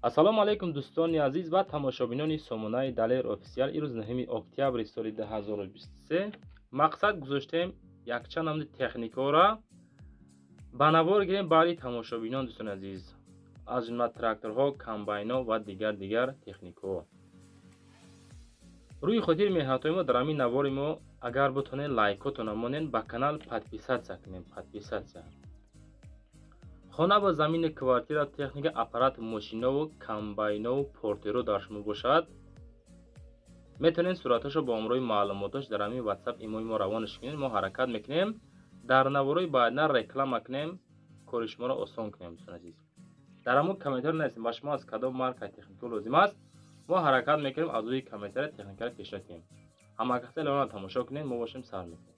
Ассалому алайкум дӯстони азиз ва тамошобинони сомонаи Далер офисиал. Ирӯз 9 октябри соли 2023. Мақсад гузоштем якчанд намуди техникаҳоро ба навор гирем баъди тамошобинон дӯстони азиз. Аз ҷумла тракторҳо, комбайнҳо ва дигар техникаҳо. Рӯи хотири меҳнатҳои мо дар ҳамин навори мо агар бутонед лайкотон намонед, ба канал подписатсия кунем. Подписатсия. خانه و زمین کوارتیر تکنیک اپارات ماشینا و کمباینا و پورترو در شما باشد. میتونین صورتاشو با امروی معلوماتش در همین واتساپ ایموی ما روانش کنین. ما حرکت میکنیم در نوارای باید نه رکلام کنیم، کارش ما رو آسان کنیم دوستان عزیز. در همون کامنتر نویسیم با شما از کدام مارکه تکنیک لازم است. ما حرکت میکنیم از روی کامنتر تکنیک رو پیشرفت کنیم. همه کسی لازم تماشا کنین، ما باشیم سر میکنیم.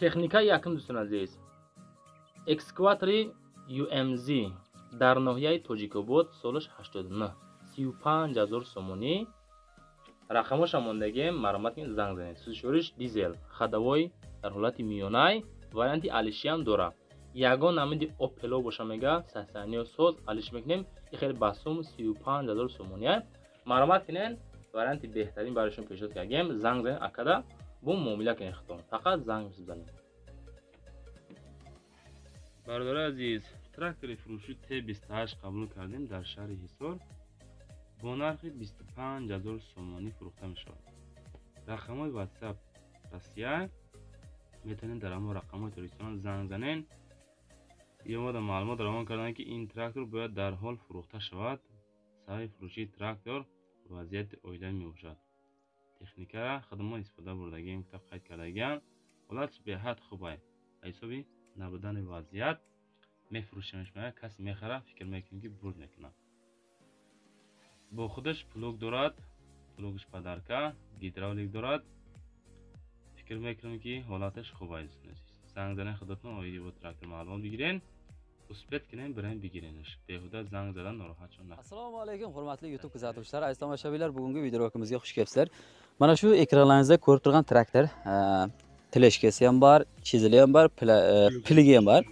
تکنیک یکم دوستان عزیز. اکسکواتری UMZ در ناحیه توجیکوباد سالش 89 35,000 سومونی. رقمش ماندگی مرمت کن زنگ زنید. سوزشورش دیزل خدوای در حالت میانه وارنتی الیشی هم داره. یگان نمیدی اوپلو باشه میگه ساسانی ساز الیش میکنیم. این خیلی بسوم 35,000 سومونیه. مرمت کنین وارنتی بهترین برایشون پیشنهاد کردیم. زنگ زنید اکدا بو معامله کنید خودتون. فقط زنگ بزنید. برادر عزیز، تراکتور فروشی T28 قبول کردیم در شهر حصار با نرخ 25,000 سومانی فروخته می شود. رقم‌های واتساپ رسیه میتونین در همون رقم‌های تلفن زنگ زنین. یه مورد معلومات روان کردن که این تراکتور باید در حال فروخته شود. صاحب فروشی تراکتور وضعیت اویده می باشد. تکنیک را خدمات استفاده بردگیم که قید کردگیم ولات به حد خوبه. حسابی نبودن وضعیت میفروشیمش میگه کسی میخره فکر میکنه که برد میکنه. با خودش پلوگ دارد، پلوگش پدرکه گیدراولیک دارد. فکر میکنم که حالتش خوبه است. زنگ زدن خودتون آیدی با تراکتور معلومات بگیرین، مثبت کنین برین بگیرینش. بهوده زنگ زدن ناراحت شون نکنین. Assalomu alaykum hurmatli YouTube kuzatuvchilar, aziz tomoshabinlar, bugungi videorolikimizga xush kelibsizlar. Mana shu ekranlaringizda ko'rib turgan traktor Tleshkasi ham bor, chizili ham bor, piligi ham bor.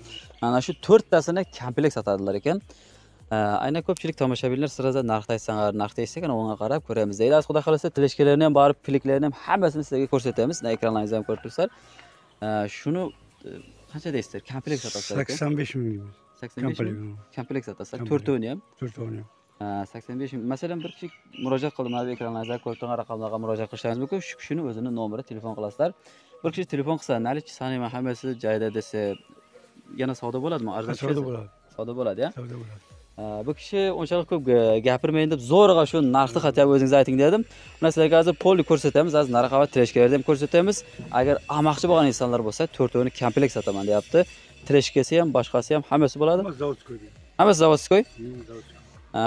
Ana shu 4 tasini komplekt sotadilar ekan. Aynan ko'pchilik tomoshabinlar sirada narxda aytsanlar, narxda aytsak, unga qarab ko'ramiz. Deydi, xudo xolasa Tleshkalarni ham bor, piliklarni ham hammasini sizlarga ko'rsatamiz. Ekranlaringizda ham ko'rib turibsizlar. Shuni qancha deysizlar? Komplekt sotasizlar ekan. 85 ming. 85 ming. Komplekt sotasizlar. 4 o'ni ham. 4 o'ni. 85 ming. Masalan, bir kishi murojaat qildi, mana bu ekranlaringizda ko'rib turgan raqamlarga murojaat qilishingiz mumkin. Shu kishini o'zini nomeri, telefon qilasizlar. Bir kishi telefon qilsa, "Nalik sani hammasi joyida" desa, yana savdo bo'ladimi? Arzon Savdo bo'ladi. Savdo bo'ladi, ya? Savdo bo'ladi. Bu kishi unchalik ko'p gapirmaydi deb zo'rg'a shu narxni xatya o'zingiz ayting dedim. Mana sizlarga hozir polni ko'rsatamiz, hozir narx va treshkalarni ham ko'rsatamiz. Agar almoqchi bo'lgan insonlar bo'lsa, 4 o'ni komplekt sotaman deyapti. Treshkasi ham, boshqasi ham hammasi bo'ladi. Hammasi zavodskoy.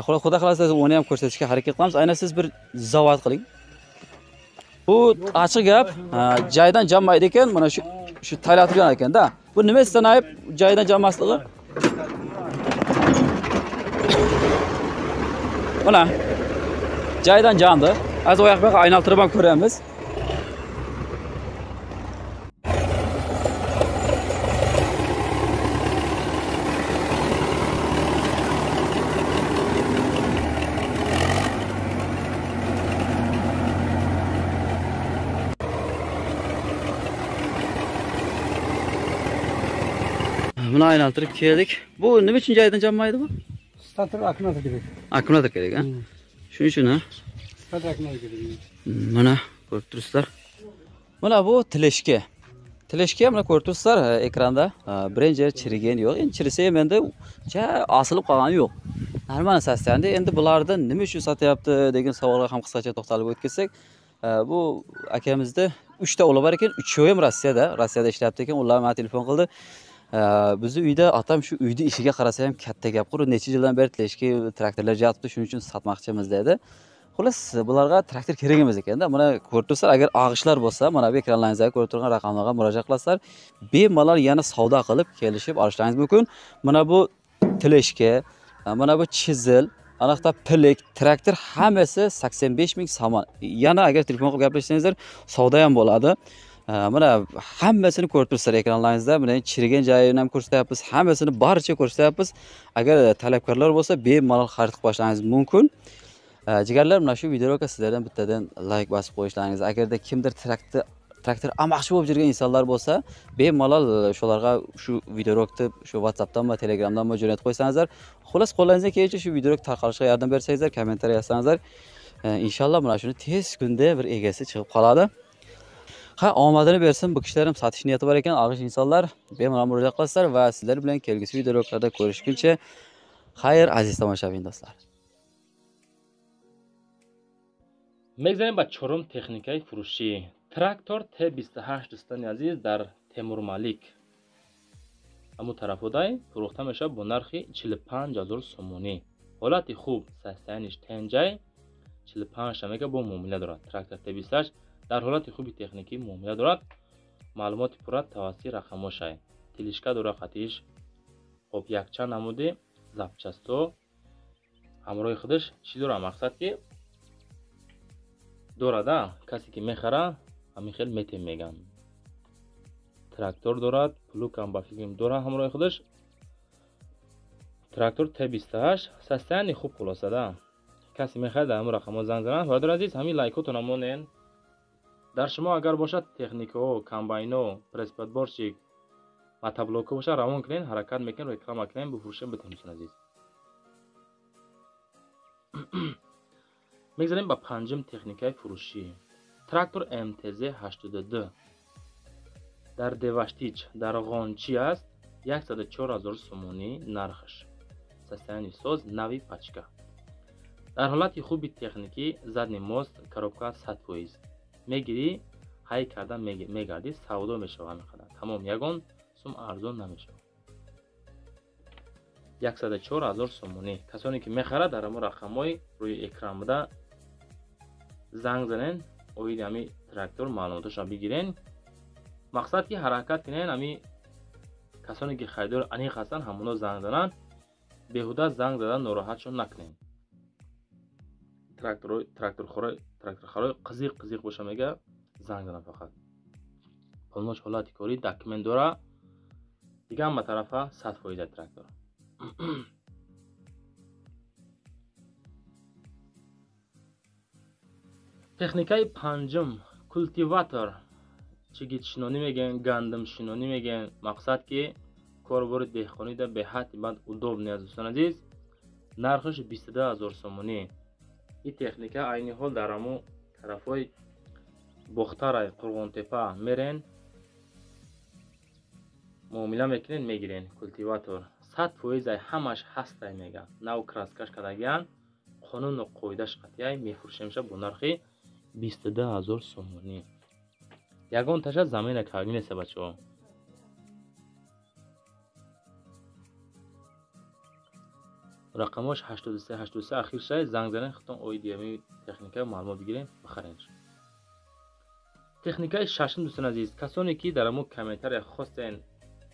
Xudo xolasa uni ham ko'rsatishga harakat qilamiz. Aynan siz bir zavod qiling. Bu ochiq gap, joydan jammaydi ekan, mana shu taylatgan ekan-da. Bu nima istanayib joydan jammasligi? Mana joydan jamdi. Az oyoq bilan aylantirib ham ko'ramiz. Buni aylantirib keldik. Bu nima uchun joydan jammaydi bu? Starter akkumulyator kerak. Akkumulyator kerak, ha? Shuning uchun, ha? Starter akkumulyator kerak. Mana ko'rib turibsizlar. Mana bu Tleshka. Tleshka mana ko'rib turibsizlar ekranda. Birinchi chirigan yo'q. Endi chirisa ham endi osilib qolgani yo'q. Normal sastandi. Endi bularni nima uchun sotyapti degan savolga ham qisqacha to'xtalib o'tsak, bu akamizda 3 ta o'g'li bor ekan, 3 ham Rossiyada ishlayapti ekan. Ular menga telefon qildi. Bizni uyda atam shu uyni ishiga qarasa ham katta gap qurib, necha yildan beri Tleshka traktorlar jatibdi, shuning uchun sotmoqchimiz dedi. Xolos, bularga traktor kerak emas ekanda. Mana ko'rib turibsizlar, agar og'ishlar bo'lsa, mana bu ekranlaringizda ko'rib turgan raqamlarga murojaat qilasizlar. Bemalol yana savdo qilib, kelishib olishlaringiz mumkin. Mana bu Tleshka, mana bu chizil, aniqda pilik, traktor hammasi 85 ming so'm. Yana agar telefon qilib gaplashsangizlar, savdo ham bo'ladi. mana hammasini ko'rib turibsizlar ekranlaringizda. Mana chirigan joyini ham ko'rsatyapmiz, hammasini barcha ko'rsatyapmiz. Agar talabgorlar bo'lsa, bemalol xarid qilib olishingiz mumkin. Jigarlar, mana shu videoga sizlardan bittadan like bosib qo'yishlaringiz, agarda kimdir traktor almoqchi bo'lib yurgan insonlar bo'lsa, bemalol shularga shu videorokni shu WhatsAppdan va Telegramdan jo'natib qo'ysangizlar, xullas qo'llaringizdan kelgancha shu videorok tarqalishiga yordam bersangizlar, kommentariy yozsangizlar, inshaalloh mana shuni tez kunda bir egasi chiqib qoladi. Ha, omadini bersin. Bu kishilar ham sotish niyati bor ekan, og'ish insonlar bemalol murojaat qilasizlar va sizlar bilan kelgusi videolarda ko'rishguncha xayr aziz tomoshabin do'stlar. мегзарем ба чорум техникаи фурӯшӣ. Трактор T28 дӯстони азиз дар Темурмалик ҳамун тарафодай фурӯхта мешавад бо нархи 45000 сомонӣ. ҳолати хуб, состояниш тенҷай 45 мега бо муомила дорад. Трактор T28 дар ҳолати хуби техникӣ муомила дорад. Маълумоти пурра тавассути рақамошай. Тилишка дорад, хатиш хоб якчанд намуди запчасто ҳамроҳи худаш чӣ дорад, мақсад ки дорада, касе ки мехара ҳамин хел метем меган. Трактор дорад, плугам ба фикрим дорад ҳамроҳи худаш. Трактор T28 состояние хуб хулосада. Касе мехара дар ҳамон рақамҳо занг занад. Бародари азиз, ҳамин лайкотон намонен. Дар шумо агар бошад техникаҳо, комбайно, пресс-подборщик, мотоблокҳо бошад, равон кунен, ҳаракат мекунем, реклама кунем, бифурӯшем битонем азиз. мегзарем ба панҷум техникаи фурӯшӣ. Трактор MTZ82 дар Деваштич дар Ғончи аст. 104000 сомонӣ нархаш. Состояние соз, нави пачка. дар ҳолати хуби техникӣ, задни мост, коробка 100%. мегирӣ, ҳай карда мегардӣ, савдо мешавад ҳамин қадар. Тамом ягон сум арзон намешавад. 104000 сомонӣ. касоне ки мехарад дар ҳамон рақамҳои рӯи экран буда занг занен, оиди ҳамин трактор маълумоташро бигирен. мақсад ки ҳаракат кунен, ҳамин касоне ки харидор аниқ ҳастанд ҳамоно занг зананд. беҳуда занг задан нороҳатшон накунен. тракторхораи қызиқ боша мега занг зананд фақат. полноч ҳолати корӣ, документ дора. дига ҳама тарафа 100% трактор. техникаи панҷум, культиватор. чигитшинонӣ мегӯянд, гандумшинонӣ мегӯянд. мақсад ки корбори деҳқонида беҳадди бад удобне аст дӯстон азиз. нархаш 22000 сомонӣ. ин техника айни ҳол дар ҳамон тарафҳои бохтарай, Қурғонтепа мерен, муомила мекунен, мегирен. культиватор 100% ҳамаш ҳастай мега. нав краскаш кардагиян, қонуну қоидаш қатъияй мефурӯшемша бо нархи 22000 сомонӣ. ягон таша замина карги неста бачаҳо. рақамош 8383 ахир шай занг занен, хитон оиди ҳамин техника маълумот бигирен, бихарен. техникаи шашум дӯстон азиз, касоне ки дар ҳамон комментария хостен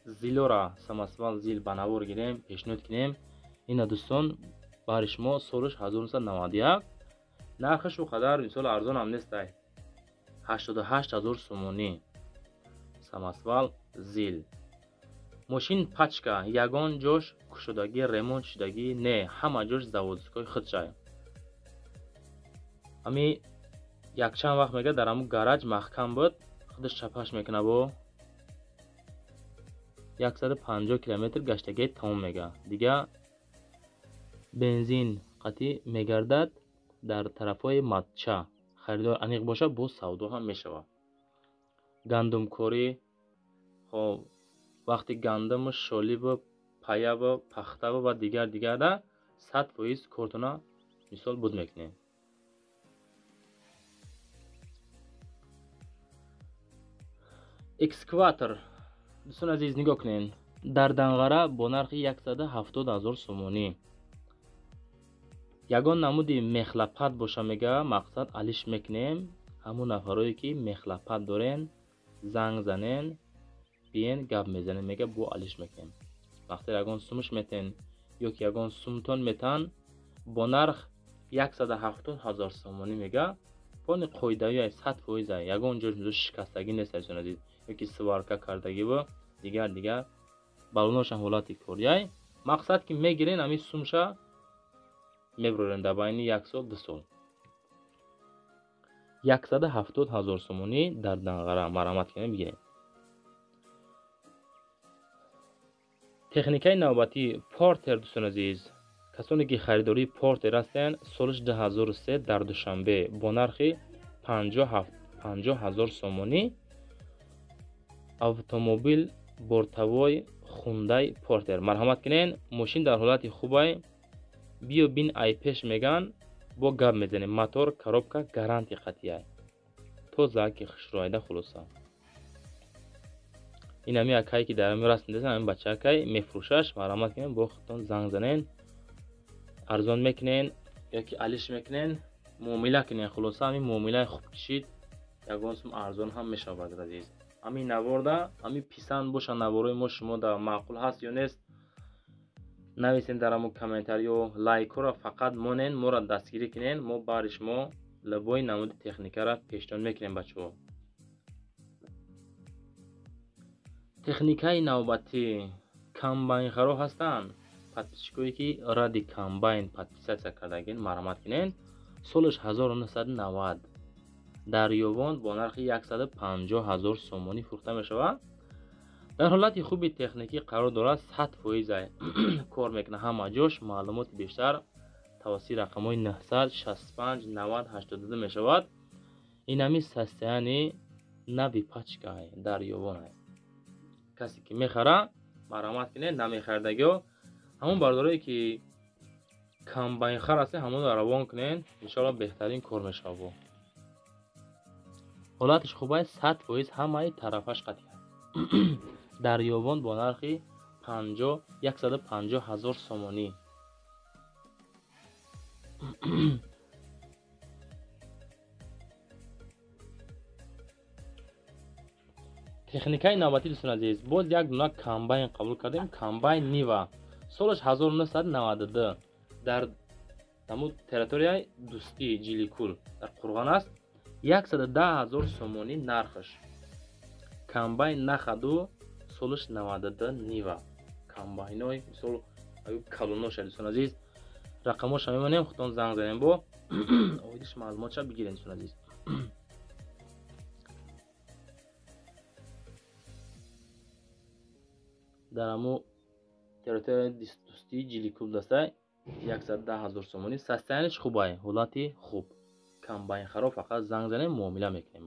зилора самосвал зил ба навор гирем, пешниҳод кунем, ина дӯстон бари шумо солаш 1991. нархаш ӯ қадар мисол арзон ҳам нестай. 88000 сомонӣ. самосвал зил. мошин пачка, ягон ҷош кушодагӣ, ремонт шудагӣ не, ҳама ҷош заводскои худшай. ҳамин якчанд вақт мега дар ҳамун гараж маҳкам буд, худаш чапаш мекуна бо 150 километр гаштагии тамом мега. дига бензин қатъӣ мегардад дар тарафҳои матча. харидор аниқ боша, бо савдо ҳам мешавад. гандумкорӣ, хоб вақти гандуму шолибу паябу пахтаву ва дигарда 100% кортона мисол буд мекунем. экскаватор дӯстон азиз, нигоҳ кунен. дар Данғара бо нархи 170000 сомонӣ. ягон намуди мехлапат боша мега, мақсад алиш мекунем. ҳамун нафарое ки мехлапат дорен, занг занен, биен гап мезанем мега, бо алиш мекунем. мақсад ягон сумш метен ё ки ягон сумтон метан бо нарх 170000 сомонӣ мега, телефони қоидави 100% ягон ҷош мизо шикастагӣ нест азизон азиз, ёки сварка кардагиву дигар балоношан ҳолати корияй. мақсад ки мегирен ами сумша мебурорен дар байни 1 сол 2 сол. 170,000 сомонӣ дар данғара марҳамат кардем бигирем. техникаи навбатӣ портер дӯстон азиз, касоне ки харидории портер ҳастанд, солиш 2003 дар душанбе бо нархи 50,000 сомонӣ автомобил бортавои Hyundai Porter марҳамат кунен. мошин дар ҳолати хубай, биё бин ай пеш меган, бо гап мезанем, мотор, коробка гаранти қатъия, тоза ки хушроида хулоса. ин ами акай ки дар ами расм дезан, ами бача акай мефурӯшаш, марҳамат кунен, бо худтон занг занен, арзон мекунен ёки алиш мекунен, муомила кунен. хулоса ами муомилаи хуб кишид, ягон сум арзон ҳам мешавад азиз. ами наворда ами писанд боша наворои мо шумо да маъқул ҳаст ё нест, нависен дар амо комментариё, лайкҳоро фақат монен, моро дастгирӣ кунен, мо баъри шумо лабои намуди техникара пешниҳод мекунем бачаҳо. техникаи навбатӣ комбайнхаро ҳастанд, подписчикое ки ради комбайн подписатсия кардагин марҳамат кунен. солиш 1990 дар ёвон бо нархи 150,000 сомонӣ фурӯхта мешавад. дар ҳолати хуби техникӣ қарор дорад, 100% кор мекунад ҳама ҷош. маълумоти бештар тавассути рақамҳои 965 90 82 мешавад. ин ами состоянии нави пачка дар ёвон аст. касе ки мехара марҳамат кунед, намехаridагиҳо ҳамон бардорое ки комбайнхар ҳастен ҳамонро равон кунен, иншоалло беҳтарин кор мешавад. ҳолатиш хубай, 100% ҳамаи тарафаш қатъия. дар ёвон бо нархи 150,000 сомонӣ. техникаи навбатӣ дӯстон азиз, боз як дуна комбайн қабул кардем. комбайн нива, солиш 1992 дар намуд территорияи дӯстии ҷиликул дар Қурғон аст. 110,000 сомонӣ нархаш. комбайн нахаду солиш 92 нива. комбайнои мисол аю калоноша дӯстон азиз, рақамоша мемонем, худтон занг занем, бо оидиш маълумотша бигирем дӯстон азиз. дар амо территорияи дӯстии ҷиликул дастай 110,000 сомонӣ. состояниш хубай, ҳолати хуб. комбайнхаро фақат занг занем, муомила мекунем.